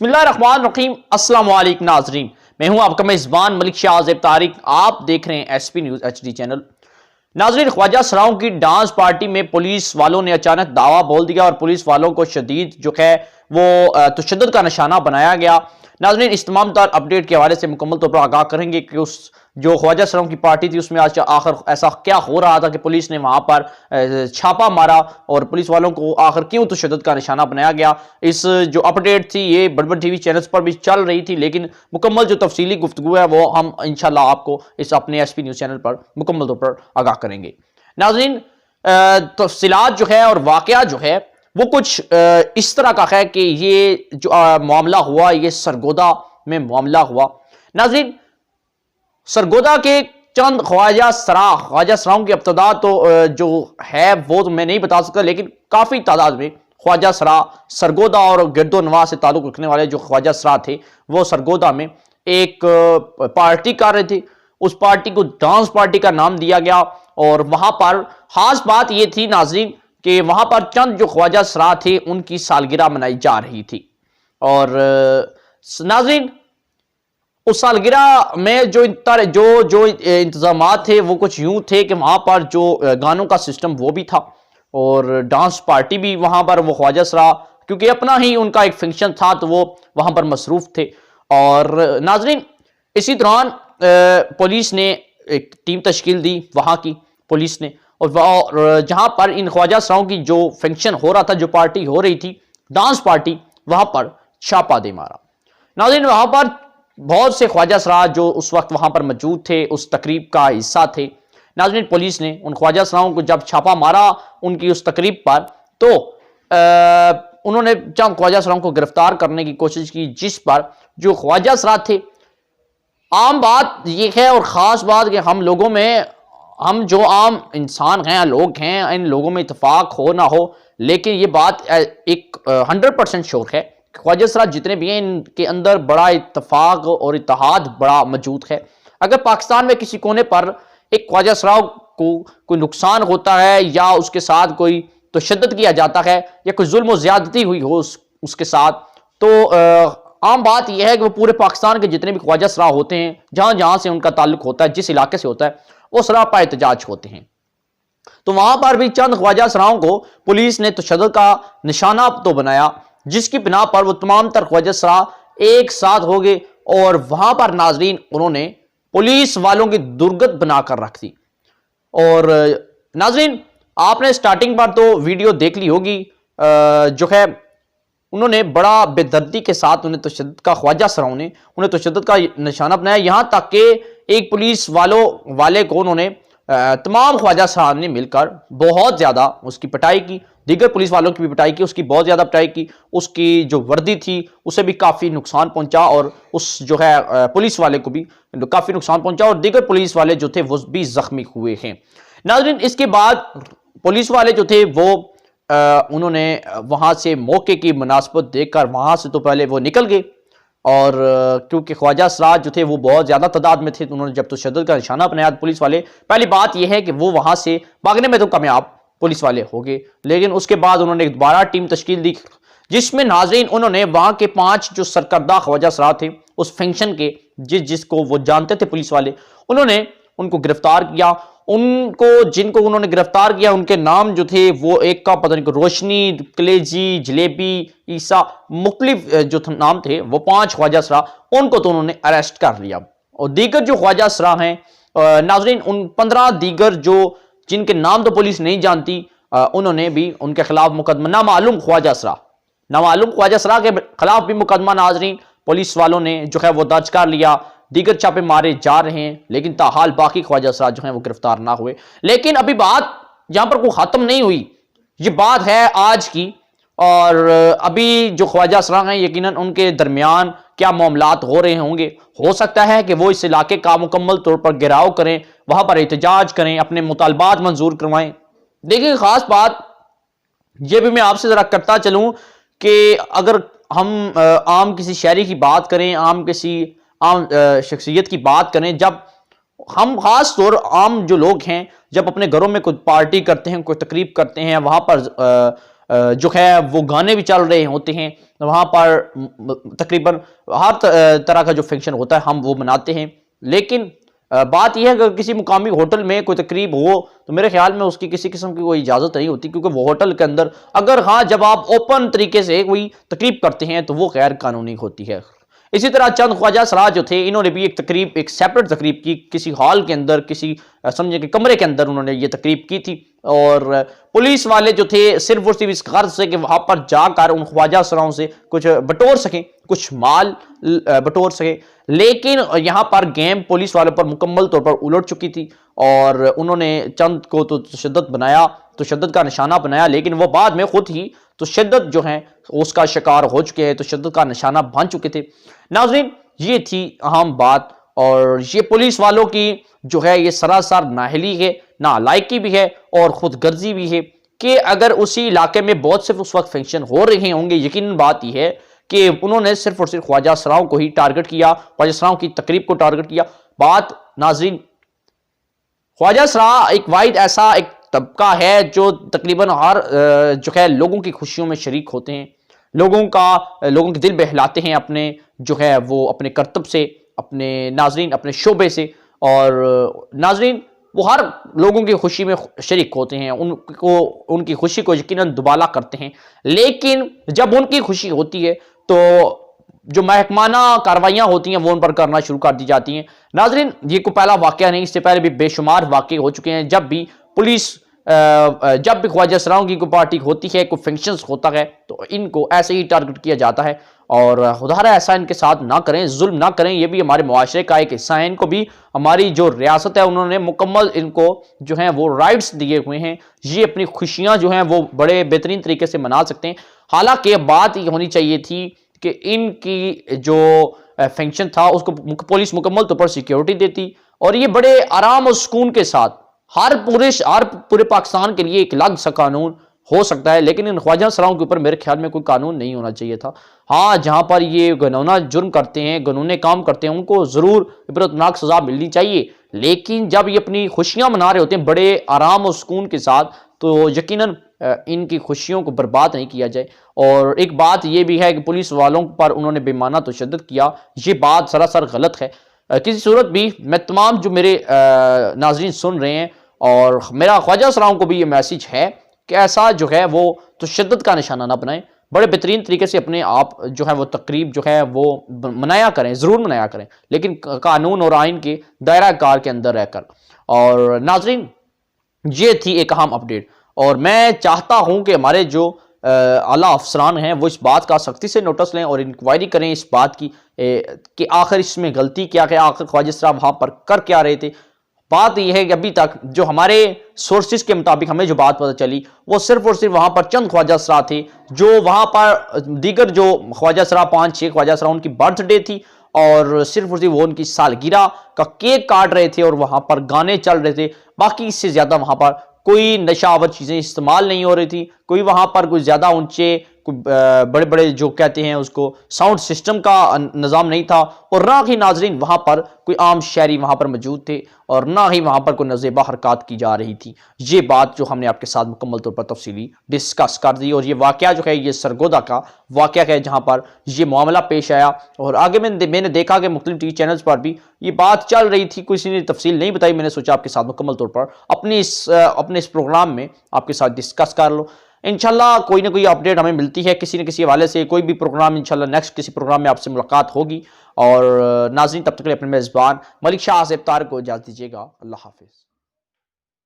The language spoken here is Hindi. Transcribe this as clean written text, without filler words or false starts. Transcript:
बिस्मिल्लाहिर्रहमानिर्रहीम। अस्सलाम वालेकुम नाजरीन, मैं हूं आपका मेजबान मलिक शाहजेब तारिक। आप देख रहे हैं एसपी न्यूज एचडी चैनल। नाजरीन, ख्वाजा सराओं की डांस पार्टी में पुलिस वालों ने अचानक दावा बोल दिया और पुलिस वालों को शदीद जो है वो तशद्दुद का निशाना बनाया गया। नाजरीन, इस तमाम तर अपडेट के हवाले से मुकम्मल तौर पर आगाह करेंगे कि उस जो ख्वाजा सराओं की पार्टी थी उसमें आज आखिर ऐसा क्या हो रहा था कि पुलिस ने वहां पर छापा मारा और पुलिस वालों को आखिर क्यों तशद्दुद का निशाना बनाया गया। इस जो अपडेट थी ये बड़े टीवी चैनल्स पर भी चल रही थी, लेकिन मुकम्मल जो तफसीली गुफ्तगू है वो हम इंशाल्लाह आपको इस अपने एसपी न्यूज चैनल पर मुकम्मल तौर पर आगाह करेंगे। नाजरीन, तफसीलात जो है और वाकया जो है वो कुछ इस तरह का है कि ये जो मामला हुआ ये सरगोदा में मामला हुआ। नाजरीन, सरगोदा के चंद ख्वाजा सराओं की इब्तिदा तो जो है वो तो मैं नहीं बता सकता, लेकिन काफी तादाद में ख्वाजा सरा सरगोदा और गिरदो नवा से ताल्लुक रखने वाले जो ख्वाजा सरा थे वो सरगोदा में एक पार्टी कर रहे थे। उस पार्टी को डांस पार्टी का नाम दिया गया और वहां पर खास बात यह थी नाजरीन कि वहां पर चंद जो ख्वाजा सरा थे उनकी सालगिरह मनाई जा रही थी। और नाजरीन, उस सालगिरह में जो इंतजाम थे वो कुछ यूं थे कि वहां पर जो गानों का सिस्टम वो भी था और डांस पार्टी भी वहां पर वो ख्वाजा सरा क्योंकि अपना ही उनका एक फंक्शन था तो वो वहां पर मसरूफ थे। और नाजरीन, इसी दौरान पुलिस ने एक टीम तश्कील दी वहां की पुलिस ने, और जहां पर इन ख्वाजा सराओं की जो फंक्शन हो रहा था, जो पार्टी हो रही थी डांस पार्टी, वहां पर छापा दे मारा। नाज़रीन, वहां पर बहुत से ख्वाजा सरा जो उस वक्त वहां पर मौजूद थे उस तकरीब का हिस्सा थे। नाज़रीन, पुलिस ने उन ख्वाजा सराओं को जब छापा मारा उनकी उस तकरीब पर तो उन्होंने चंद ख्वाजा सराओं को गिरफ्तार करने की कोशिश की, जिस पर जो ख्वाजा सरा थे, आम बात यह है और ख़ास बात कि हम जो आम इंसान हैं, लोग हैं, इन लोगों में इतफाक हो ना हो, लेकिन ये बात एक 100% श्योर है कि ख्वाजा सरा जितने भी हैं इनके अंदर बड़ा इतफाक और इत्तेहाद बड़ा मौजूद है। अगर पाकिस्तान में किसी कोने पर एक ख्वाजा सरा को कोई नुकसान होता है या उसके साथ कोई तशद्दुद किया जाता है या कोई जुल्म और ज्यादती हुई हो उसके साथ, तो आम बात यह है कि वो पूरे पाकिस्तान के जितने भी ख्वाजा सरा होते हैं, जहां जहां से उनका ताल्लुक होता है, जिस इलाके से होता है, वो सरापा एहतजाज होते हैं। तो वहां पर भी चंद ख्वाजा सराओं को पुलिस ने तशद्दुद का निशाना तो बनाया, जिसकी बिना पर वो तमाम तर ख्वाजा सरा एक साथ हो गए और वहां पर नाजरीन उन्होंने पुलिस वालों की दुर्गत बनाकर रख दी। और नाजरीन, आपने स्टार्टिंग पर तो वीडियो देख ली होगी, जो है उन्होंने बड़ा बेदर्दी के साथ उन्हें तशद्दुद का ख्वाजा सराओं ने उन्हें तशद्दुद का निशाना बनाया। यहां तक कि एक पुलिस वाले को उन्होंने तमाम ख्वाजा सराओं ने मिलकर बहुत ज्यादा उसकी पिटाई की, दीगर पुलिस वालों की भी पिटाई की, उसकी बहुत ज्यादा पिटाई की, उसकी जो वर्दी थी उसे भी काफी नुकसान पहुंचा और उस जो है पुलिस वाले को भी काफी नुकसान पहुंचा और दीगर पुलिस वाले जो थे वो भी जख्मी हुए हैं। नाज़रीन, इसके बाद पुलिस वाले जो थे वो उन्होंने वहां से मौके की मुनासबत देखकर वहां से तो पहले वो निकल गए और क्योंकि ख्वाजा सरा जो थे वो बहुत ज्यादा तादाद में थे, तो उन्होंने जब तशद्दुद का निशाना बनाया पुलिस वाले, पहली बात यह है कि वो वहां से भागने में तो कामयाब पुलिस वाले हो गए, लेकिन उसके बाद उन्होंने दोबारा टीम तश्कील दी जिसमें नाजरीन उन्होंने वहां के 5 जो सरकर्दा ख्वाजा सरा थे उस फंक्शन के जिसको वो जानते थे पुलिस वाले, उन्होंने उनको गिरफ्तार किया। जिनको उन्होंने गिरफ्तार किया उनके नाम जो थे वो एक का पता नहीं रोशनी, कलेजी, जलेबी, ईसा, मुख्तलिफ जो नाम थे वो 5 ख्वाजा सरा, उनको तो उन्होंने अरेस्ट कर लिया। और दीगर जो ख्वाजा सरा हैं नाजरीन, उन 15 दीगर जो जिनके नाम तो पुलिस नहीं जानती, उन्होंने भी उनके खिलाफ मुकदमा नामालूम ख्वाजा सरा के खिलाफ भी मुकदमा नाजरीन पुलिस वालों ने जो है वो दर्ज कर लिया। दीगर छापे मारे जा रहे हैं, लेकिन ताहाल बाकी ख्वाजा सरा जो हैं वो गिरफ्तार ना हुए। लेकिन अभी बात यहां पर कोई खत्म नहीं हुई, ये बात है आज की। और अभी जो ख्वाजा सरा हैं यकीनन उनके दरमियान क्या मामलात हो रहे होंगे, हो सकता है कि वो इस इलाके का मुकम्मल तौर पर घेराव करें, वहां पर एहतजाज करें, अपने मुतालबात मंजूर करवाएं। देखिए, खास बात यह भी मैं आपसे जरा करता चलूं कि अगर हम आम किसी शहरी की बात करें, आम शख्सियत की बात करें, जब हम खास तौर आम जो लोग हैं जब अपने घरों में कोई पार्टी करते हैं, कोई तकरीब करते हैं, वहां पर जो है वो गाने भी चल रहे होते हैं वहाँ पर। तकरीबन हर तरह का जो फंक्शन होता है हम वो मनाते हैं। लेकिन बात यह है कि अगर किसी मुकामी होटल में कोई तकरीब हो तो मेरे ख्याल में उसकी किसी किस्म की कोई इजाज़त नहीं होती, क्योंकि वो होटल के अंदर अगर हाँ जब आप ओपन तरीके से कोई तकरीब करते हैं तो वो गैर कानूनी होती है। इसी तरह चंद ख्वाजा सरा जो थे इन्होंने भी एक तकरीब, एक सेपरेट तकरीब की, किसी हॉल के अंदर, किसी समझे कि कमरे के अंदर उन्होंने ये तकरीब की थी। और पुलिस वाले जो थे सिर्फ और सिर्फ इस गर्ज से कि वहां पर जाकर उन ख्वाजा सराओं से कुछ बटोर सकें, कुछ माल बटोर सकें। लेकिन यहां पर गेम पुलिस वालों पर मुकम्मल तौर पर उलट चुकी थी और उन्होंने चंद को तो तशद्दुद बनाया, तशद्दुद का निशाना बनाया, लेकिन वो बाद में खुद ही तशद्दुद जो है उसका शिकार हो चुके हैं, तशद्दुद का निशाना बन चुके थे। नाज़रीन, ये थी अहम बात और ये पुलिस वालों की जो है ये सरासर नाअहली है, नालायकी भी है और खुदगर्जी भी है कि अगर उसी इलाके में बहुत सिर्फ उस वक्त फंक्शन हो रहे होंगे, यकीनन बात यह है कि उन्होंने सिर्फ और सिर्फ ख्वाजा सराओं को ही टारगेट किया, ख्वाजा सराओं की तकरीब को टारगेट किया। बात नाज़रीन, ख्वाजा सरा एक वाहिद ऐसा एक तबका है जो तकरीबन हर जो है लोगों की खुशियों में शरीक होते हैं, लोगों के दिल बहलाते हैं अपने जो है वो अपने करतब से, अपने नाजरीन अपने शोबे से। और नाजरीन वो हर लोगों की खुशी में शरीक होते हैं, उनकी खुशी को यकीनन दुबाला करते हैं। लेकिन जब उनकी खुशी होती है तो जो महकमाना कार्रवाइयाँ होती हैं वो उन पर करना शुरू कर दी जाती हैं। नाजरीन, ये कोई पहला वाकया नहीं, इससे पहले भी बेशुमार वाकये हो चुके हैं। जब भी पुलिस जब भी ख्वाजा सराओं की कोई पार्टी होती है, कोई फंक्शंस होता है तो इनको ऐसे ही टारगेट किया जाता है। और खुदारा ऐसा इनके साथ ना करें, जुल्म ना करें, ये भी हमारे मुआशरे का एक हिस्सा है। इनको भी हमारी जो रियासत है उन्होंने मुकम्मल इनको जो है वो राइट्स दिए हुए हैं, ये अपनी खुशियाँ जो हैं वो बड़े बेहतरीन तरीके से मना सकते हैं। हालांकि बात ये होनी चाहिए थी कि इनकी जो फंक्शन था उसको पुलिस मुकम्मल तौर पर सिक्योरिटी देती और ये बड़े आराम और सुकून के साथ हर पूरे पाकिस्तान के लिए एक अलग सा कानून हो सकता है। लेकिन इन ख्वाजा सराओं के ऊपर मेरे ख्याल में कोई कानून नहीं होना चाहिए था। हाँ, जहां पर ये घिनौना जुर्म करते हैं, घिनौने काम करते हैं, उनको जरूर इबरतनाक सजा मिलनी चाहिए। लेकिन जब ये अपनी खुशियां मना रहे होते हैं बड़े आराम और सुकून के साथ, तो यकीनन इनकी खुशियों को बर्बाद नहीं किया जाए। और एक बात यह भी है कि पुलिस वालों पर उन्होंने बेमाना तशद्दुद किया, ये बात सरासर गलत है। किसी सूरत भी मैं तमाम जो मेरे नाजरीन सुन रहे हैं और मेरा ख्वाजा सराओं को भी ये मैसेज है कि ऐसा जो है वो तशद्दुद का निशाना ना बनाएं, बड़े बेहतरीन तरीके से अपने आप जो है वो तकरीब जो है वो मनाया करें, ज़रूर मनाया करें, लेकिन कानून और आइन के दायरा कार के अंदर रहकर। और नाजरीन, ये थी एक अहम अपडेट और मैं चाहता हूं कि हमारे जो आला अफसरान हैं वो इस बात का सख्ती से नोटिस लें और इंक्वायरी करें इस बात की कि आखिर इसमें गलती क्या है, आखिर ख्वाजा सरा वहां पर कर क्या रहे थे। बात यह है कि अभी तक जो हमारे सोर्सेज के मुताबिक हमें जो बात पता चली वो सिर्फ और सिर्फ वहां पर चंद ख्वाजा सरा थे, जो वहां पर दीगर जो ख्वाजा सरा 5-6 ख्वाजा सरा उनकी बर्थडे थी और सिर्फ वो उनकी सालगिरह का केक काट रहे थे और वहां पर गाने चल रहे थे। बाकी इससे ज्यादा वहां पर कोई नशावर चीजें इस्तेमाल नहीं हो रही थी, कोई वहां पर कोई ज्यादा ऊंचे बड़े बड़े जो कहते हैं उसको साउंड सिस्टम का निज़ाम नहीं था और ना ही नाजरीन वहां पर कोई आम शहरी वहां पर मौजूद थे और ना ही वहां पर कोई नज़ेबा हरकत की जा रही थी। ये बात जो हमने आपके साथ मुकम्मल तौर पर तफसीली डिस्कस कर दी और ये वाकया जो है ये सरगोदा का वाकया है जहां पर ये मामला पेश आया। और आगे मैंने देखा कि मुख्तलिफ टीवी चैनल्स पर भी ये बात चल रही थी, किसी ने तफसील नहीं बताई। मैंने सोचा आपके साथ मुकम्मल तौर पर अपने इस प्रोग्राम में आपके साथ डिस्कस कर लो। इंशाल्लाह कोई ना कोई अपडेट हमें मिलती है किसी न किसी हवाले से, कोई भी प्रोग्राम इंशाल्लाह नेक्स्ट किसी प्रोग्राम में आपसे मुलाकात होगी। और नाज़रीन, तब तक के लिए अपने मेज़बान मलिक शाह आज़िब तारिक को इजाज़त दीजिएगा। अल्लाह हाफिज़।